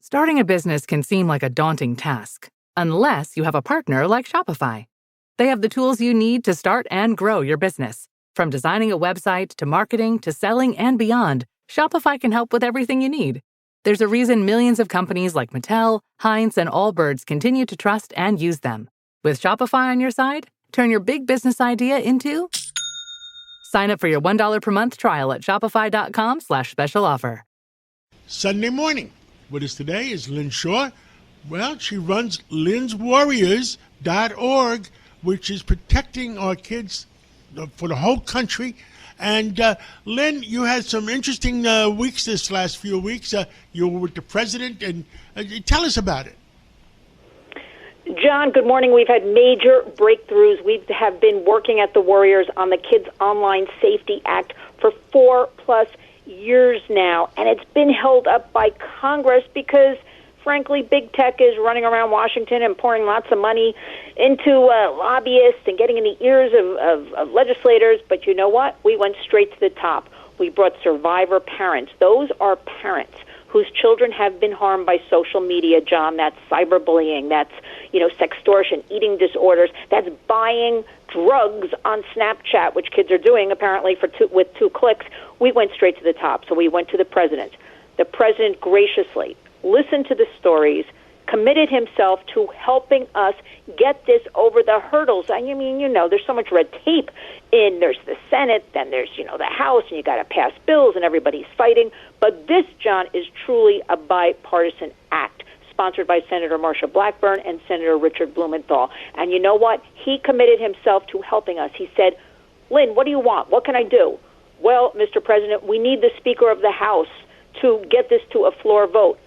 Starting a business can seem like a daunting task, unless you have a partner like Shopify. They have the tools you need to start and grow your business. From designing a website to marketing to selling and beyond, Shopify can help with everything you need. There's a reason millions of companies like Mattel, Heinz, and Allbirds continue to trust and use them. With Shopify on your side, turn your big business idea into... Sign up for your $1 per month trial at shopify.com/special offer. Sunday morning. With us today is Lynn Shaw. Well, she runs lynswarriors.org, which is protecting our kids for the whole country. And Lynn, you had some interesting weeks this last few weeks. You were with the president, and tell us about it. John, good morning. We've had major breakthroughs. We have been working at the Warriors on the Kids Online Safety Act for 4+ years now, and it's been held up by Congress because, frankly, big tech is running around Washington and pouring lots of money into lobbyists and getting in the ears of legislators. But you know what? We went straight to the top. We brought survivor parents. Those are parents whose children have been harmed by social media, John. That's cyberbullying. That's, sextortion, eating disorders. That's buying drugs on Snapchat, which kids are doing apparently with 2 clicks. We went straight to the top. So we went to the president. The president graciously listened to the stories, committed himself to helping us get this over the hurdles. I mean, there's so much red tape there's the Senate, then there's, the House, and you got to pass bills, and everybody's fighting. But this, John, is truly a bipartisan act sponsored by Senator Marsha Blackburn and Senator Richard Blumenthal. And you know what? He committed himself to helping us. He said, Lynn, what do you want? What can I do? Well, Mr. President, we need the Speaker of the House to get this to a floor vote.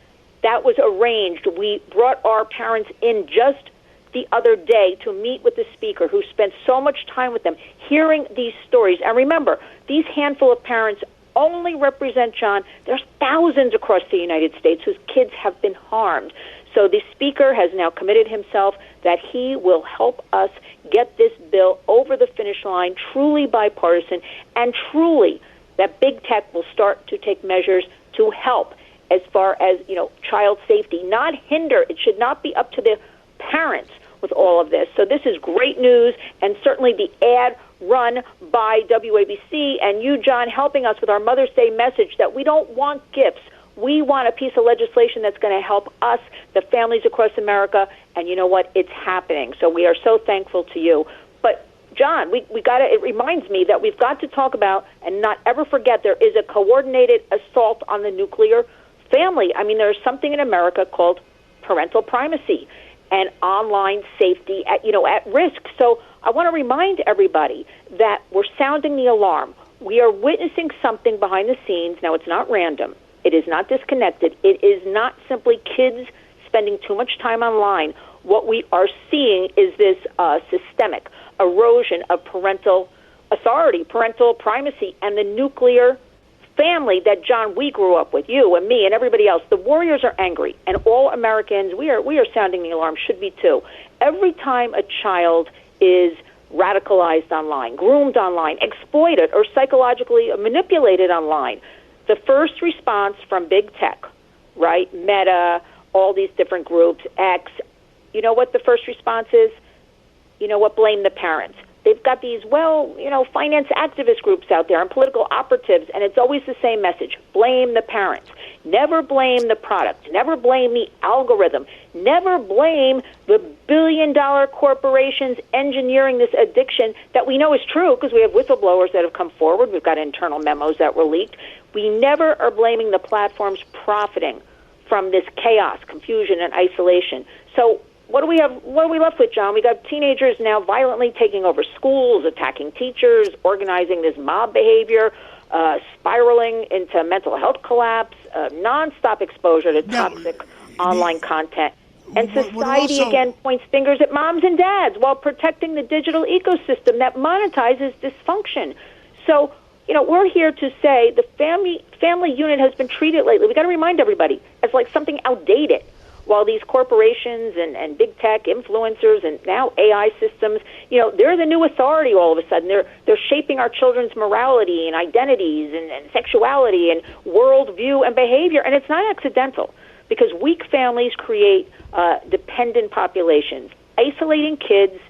That was arranged. We brought our parents in just the other day to meet with the Speaker, who spent so much time with them, hearing these stories. And remember, these handful of parents only represent, John, there's thousands across the United States whose kids have been harmed. So the Speaker has now committed himself that he will help us get this bill over the finish line, truly bipartisan, and truly that big tech will start to take measures to help as far as, child safety, not hinder. It should not be up to the parents with all of this. So this is great news, and certainly the ad run by WABC and you, John, helping us with our Mother's Day message that we don't want gifts. We want a piece of legislation that's going to help us, the families across America, and you know what? It's happening. So we are so thankful to you. But, John, we got to, it reminds me that we've got to talk about and not ever forget there is a coordinated assault on the nuclear family. I mean, there's something in America called parental primacy and online safety at risk. So I want to remind everybody that we're sounding the alarm. We are witnessing something behind the scenes. Now, it's not random. It is not disconnected. It is not simply kids spending too much time online. What we are seeing is this systemic erosion of parental authority, parental primacy, and the nuclear family that, John, we grew up with, you and me and everybody else. The Warriors are angry, and all Americans, we are sounding the alarm, should be too. Every time a child is radicalized online, groomed online, exploited, or psychologically manipulated online, the first response from big tech, right, Meta, all these different groups, X, you know what the first response is? You know what? Blame the parents. They've got these, finance activist groups out there and political operatives, and it's always the same message. Blame the parents. Never blame the product. Never blame the algorithm. Never blame the billion-dollar corporations engineering this addiction that we know is true because we have whistleblowers that have come forward. We've got internal memos that were leaked. We never are blaming the platforms profiting from this chaos, confusion, and isolation. So what are we left with, John? We got teenagers now violently taking over schools, attacking teachers, organizing this mob behavior, spiraling into mental health collapse, nonstop exposure to toxic online content. And society, again, points fingers at moms and dads while protecting the digital ecosystem that monetizes dysfunction. So, we're here to say the family unit has been treated lately. We got to remind everybody as like something outdated. While these corporations and big tech influencers and now AI systems, they're the new authority all of a sudden. They're shaping our children's morality and identities and sexuality and worldview and behavior, and it's not accidental. because weak families create dependent populations. Isolating kids,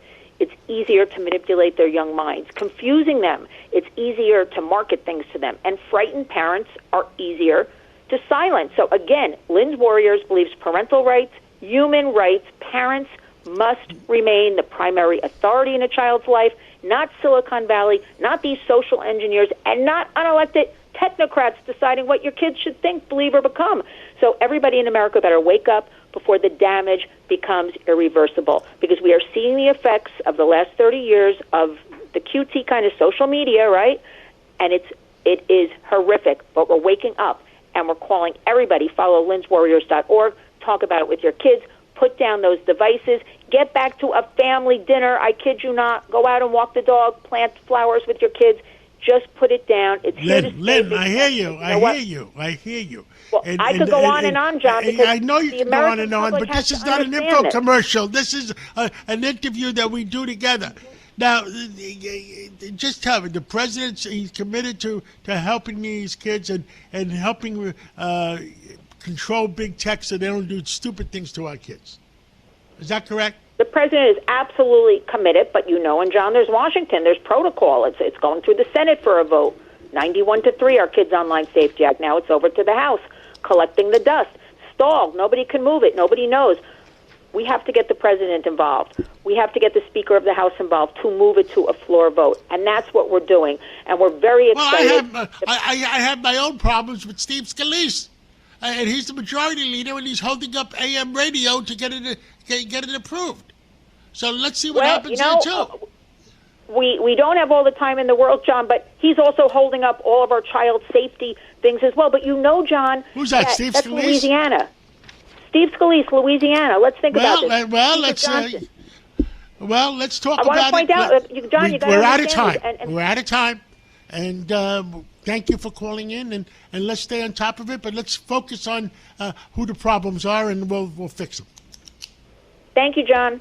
it's easier to manipulate their young minds. Confusing them, it's easier to market things to them. And frightened parents are easier to silence. So again, Lynn's Warriors believes parental rights, human rights, parents must remain the primary authority in a child's life, not Silicon Valley, not these social engineers, and not unelected technocrats deciding what your kids should think, believe, or become. So everybody in America better wake up before the damage becomes irreversible, because we are seeing the effects of the last 30 years of the QT kind of social media, right? And it is horrific, but we're waking up, and we're calling everybody, follow lynswarriors.org, talk about it with your kids, put down those devices, get back to a family dinner, I kid you not, go out and walk the dog, plant flowers with your kids, just put it down. It's here to stay. Lynn, I hear you. I hear you. Well, I could go on and on, John, because I know you can go on and on, but this is not an info commercial. This is an interview that we do together. Now, just tell me, the president, he's committed to helping these kids and helping control big tech so they don't do stupid things to our kids. Is that correct? The president is absolutely committed, but and John, there's Washington, there's protocol. It's going through the Senate for a vote. 91-3, our Kids Online Safety Act. Now it's over to the House, collecting the dust. Stalled. Nobody can move it. Nobody knows. We have to get the president involved. We have to get the Speaker of the House involved to move it to a floor vote, and that's what we're doing. And we're very excited. Well, I have my own problems with Steve Scalise, and he's the majority leader, and he's holding up AM radio to get it approved. So let's see what happens there too. We don't have all the time in the world, John, but he's also holding up all of our child safety things as well. But John, who's that? Steve that's Scalise? Louisiana. Steve Scalise, Louisiana. Let's think about this. Let's talk about it. I want to point out, John, you got to we're out of time. And we're out of time, and thank you for calling in, and let's stay on top of it. But let's focus on who the problems are, and we'll fix them. Thank you, John.